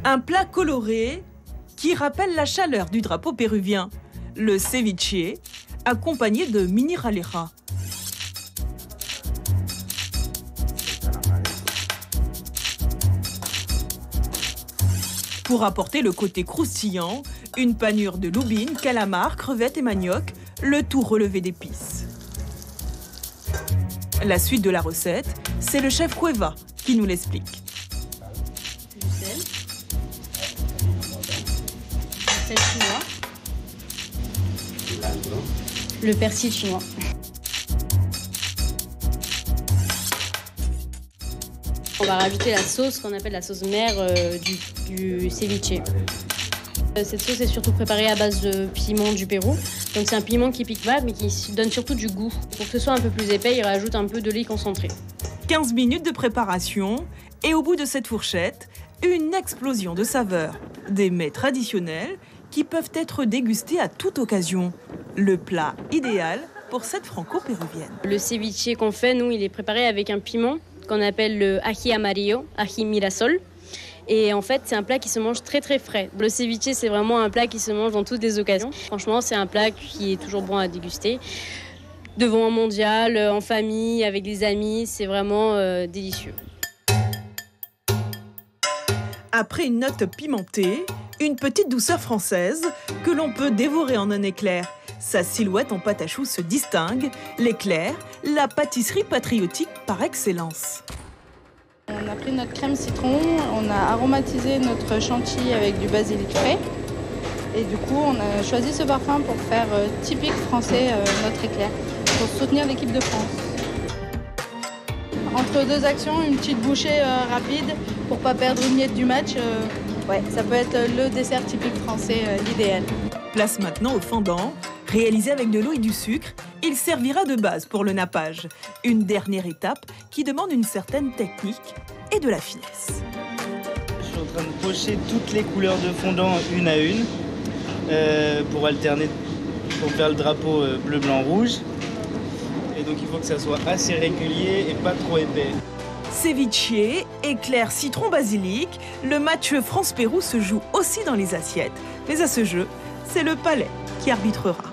Un plat coloré qui rappelle la chaleur du drapeau péruvien, le ceviche, accompagné de mini raleja. Pour apporter le côté croustillant, une panure de loubine, calamars, crevettes et manioc, le tout relevé d'épices. La suite de la recette, c'est le chef Cueva qui nous l'explique. Du sel. Du sel chinois. Le persil chinois. On va rajouter la sauce qu'on appelle la sauce mère du ceviche. Cette sauce est surtout préparée à base de piment du Pérou. Donc c'est un piment qui pique pas mais qui donne surtout du goût. Pour que ce soit un peu plus épais, il rajoute un peu de lait concentré. 15 minutes de préparation et au bout de cette fourchette, une explosion de saveurs. Des mets traditionnels qui peuvent être dégustés à toute occasion. Le plat idéal pour cette franco-péruvienne. Le ceviche qu'on fait, nous, il est préparé avec un piment qu'on appelle le ají amarillo, ají mirasol. Et en fait, c'est un plat qui se mange très très frais. Le ceviche, c'est vraiment un plat qui se mange dans toutes les occasions. Franchement, c'est un plat qui est toujours bon à déguster. Devant un mondial, en famille, avec des amis, c'est vraiment délicieux. Après une note pimentée, une petite douceur française que l'on peut dévorer en un éclair. Sa silhouette en pâte à choux se distingue. L'éclair, la pâtisserie patriotique par excellence. On a pris notre crème citron, on a aromatisé notre chantilly avec du basilic frais. Et du coup, on a choisi ce parfum pour faire typique français notre éclair, pour soutenir l'équipe de France. Entre deux actions, une petite bouchée rapide pour pas perdre une miette du match. Ouais, ça peut être le dessert typique français, l'idéal. Place maintenant au fondant. Réalisé avec de l'eau et du sucre, il servira de base pour le nappage. Une dernière étape qui demande une certaine technique et de la finesse. Je suis en train de pocher toutes les couleurs de fondant une à une pour alterner, pour faire le drapeau bleu, blanc, rouge. Et donc il faut que ça soit assez régulier et pas trop épais. Ceviche, éclair citron basilic, le match France-Pérou se joue aussi dans les assiettes. Mais à ce jeu, c'est le palais qui arbitrera.